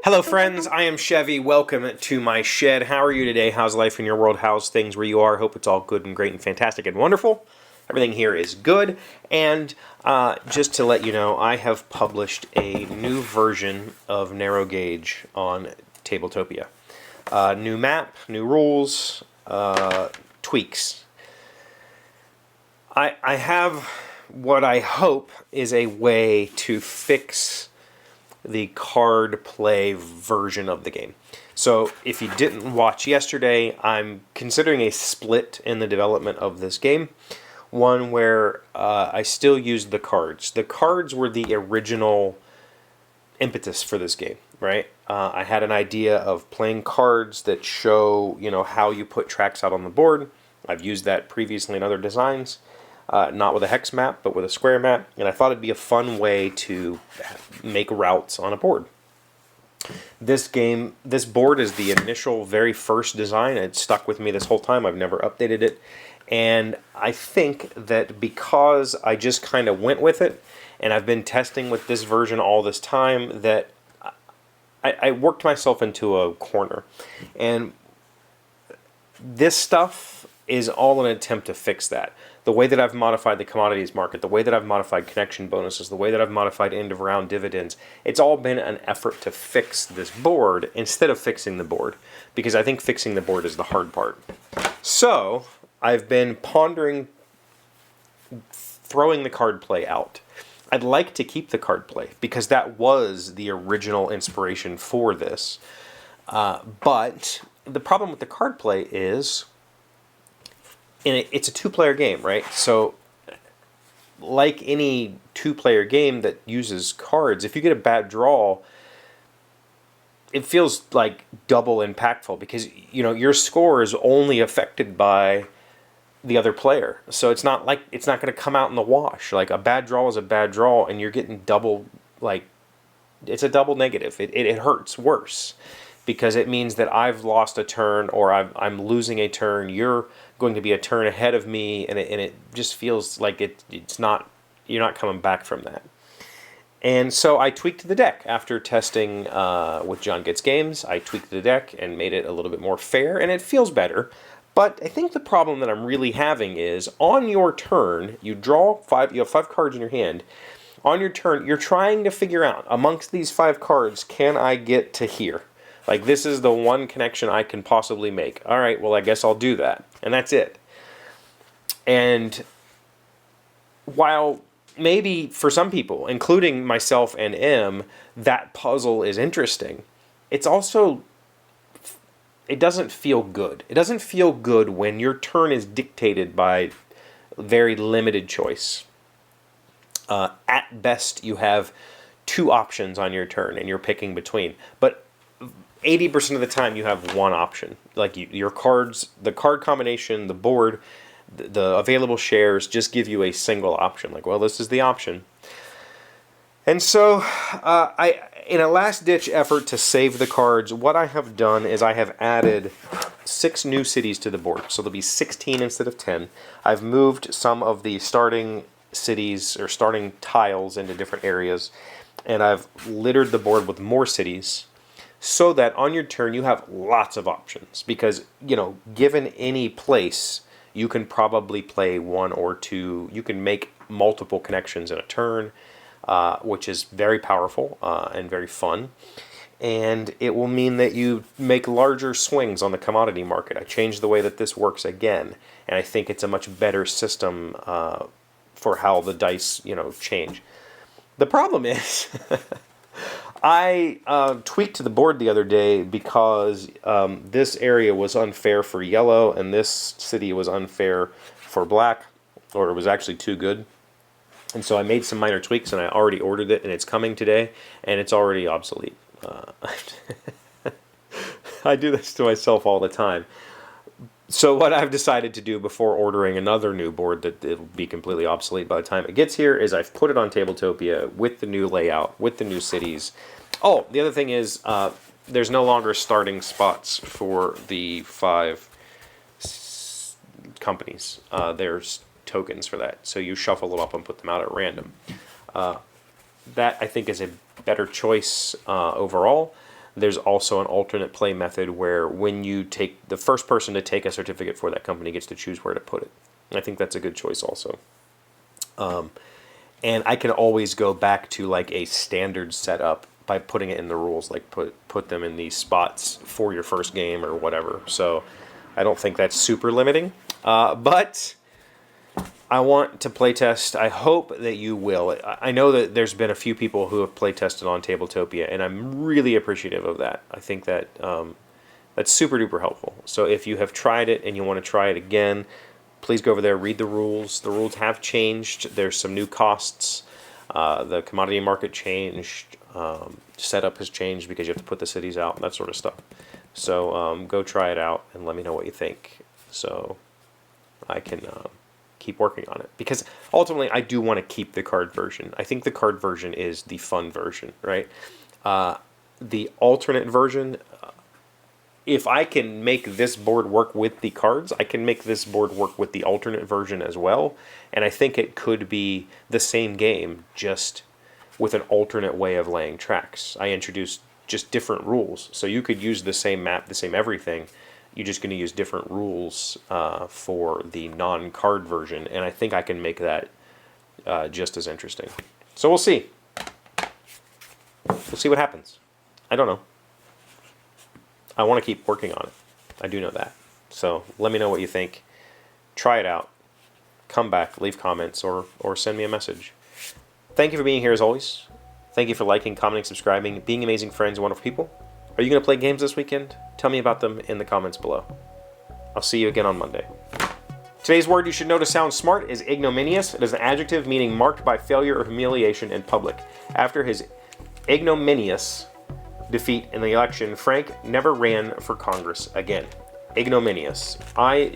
Hello friends, I am Chevee. Welcome to my shed. How are you today? How's life in your world? How's things where you are? Hope it's all good and great and fantastic and wonderful. Everything here is good. And just to let you know, I have published a new version of Narrow Gauge on Tabletopia. New map, new rules, tweaks. I have what I hope is a way to fix the card play version of the game. So if you didn't watch yesterday, I'm considering a split in the development of this game. One where I still use the cards. The cards were the original impetus for this game, right? I had an idea of playing cards that show, how you put tracks out on the board. I've used that previously in other designs. Not with a hex map, but with a square map, and I thought it'd be a fun way to make routes on a board. This board is the initial, very first design. It stuck with me this whole time. I've never updated it, and I think that because I just kind of went with it, and I've been testing with this version all this time, that I worked myself into a corner, and this stuff is all an attempt to fix that. The way that I've modified the commodities market, the way that I've modified connection bonuses, the way that I've modified end of round dividends, it's all been an effort to fix this board instead of fixing the board, because I think fixing the board is the hard part. So I've been pondering throwing the card play out. I'd like to keep the card play because that was the original inspiration for this. But the problem with the card play is it's a two-player game, right? So, like any two-player game that uses cards, if you get a bad draw, it feels like double impactful because your score is only affected by the other player. So it's not going to come out in the wash. Like a bad draw is a bad draw, and you're getting double. It's a double negative. It hurts worse because it means that I've lost a turn or I'm losing a turn. You're going to be a turn ahead of me, and it just feels like it's not, you're not coming back from that. And so I tweaked the deck after testing with John Gets Games. I tweaked the deck and made it a little bit more fair, and it feels better. But I think the problem that I'm really having is on your turn, you have 5 cards in your hand. On your turn, you're trying to figure out amongst these 5 cards, can I get to here? Like, this is the one connection I can possibly make. All right, well, I guess I'll do that. And that's it. And while maybe for some people, including myself and M, that puzzle is interesting, it's also, it doesn't feel good. It doesn't feel good when your turn is dictated by very limited choice. At best, you have 2 options on your turn, and you're picking between. But 80% of the time you have one option. Like your cards, the card combination, the board, the available shares just give you a single option. Like, well, this is the option. And so in a last-ditch effort to save the cards, what I have done is I have added 6 new cities to the board. So there'll be 16 instead of 10. I've moved some of the starting cities or starting tiles into different areas, and I've littered the board with more cities, so that on your turn you have lots of options. Because, given any place, you can probably play 1 or 2. You can make multiple connections in a turn, which is very powerful and very fun. And it will mean that you make larger swings on the commodity market. I changed the way that this works again, and I think it's a much better system for how the dice, change. The problem is I tweaked the board the other day because this area was unfair for yellow and this city was unfair for black, or it was actually too good. And so I made some minor tweaks, and I already ordered it, and it's coming today, and it's already obsolete. I do this to myself all the time. So what I've decided to do before ordering another new board that it'll be completely obsolete by the time it gets here is I've put it on Tabletopia with the new layout, with the new cities. Oh, the other thing is there's no longer starting spots for the 5 companies. There's tokens for that. So you shuffle them up and put them out at random. That, I think, is a better choice overall. There's also an alternate play method where when you take the first person to take a certificate for that company gets to choose where to put it. And I think that's a good choice also. And I can always go back to like a standard setup by putting it in the rules, like put them in these spots for your first game or whatever. So I don't think that's super limiting. But I want to playtest. I hope that you will. I know that there's been a few people who have playtested on Tabletopia, and I'm really appreciative of that. I think that that's super duper helpful. So if you have tried it and you want to try it again, please go over there, read the rules. The rules have changed. There's some new costs. The commodity market changed. Setup has changed because you have to put the cities out, that sort of stuff. So go try it out and let me know what you think, so I can keep working on it. Because ultimately, I do want to keep the card version. I think the card version is the fun version, right? The alternate version, if I can make this board work with the cards, I can make this board work with the alternate version as well. And I think it could be the same game, just with an alternate way of laying tracks. I introduced just different rules. So you could use the same map, the same everything. You're just going to use different rules for the non-card version. And I think I can make that just as interesting. So we'll see. We'll see what happens. I don't know. I want to keep working on it. I do know that. So let me know what you think. Try it out. Come back, leave comments, or send me a message. Thank you for being here as always. Thank you for liking, commenting, subscribing, being amazing friends, wonderful people. Are you going to play games this weekend? Tell me about them in the comments below. I'll see you again on Monday. Today's word you should know to sound smart is ignominious. It is an adjective meaning marked by failure or humiliation in public. After his ignominious defeat in the election, Frank never ran for Congress again. Ignominious. I-G-N-O-M-I-N-I-O-U-S.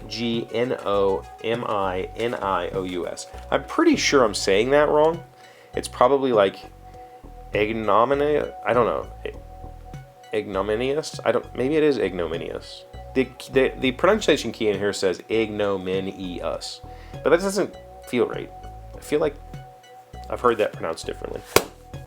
I'm pretty sure I'm saying that wrong. It's probably like ignominious. I don't know. Ignominious? Maybe it is ignominious. The pronunciation key in here says ignominious, but that doesn't feel right. I feel like I've heard that pronounced differently.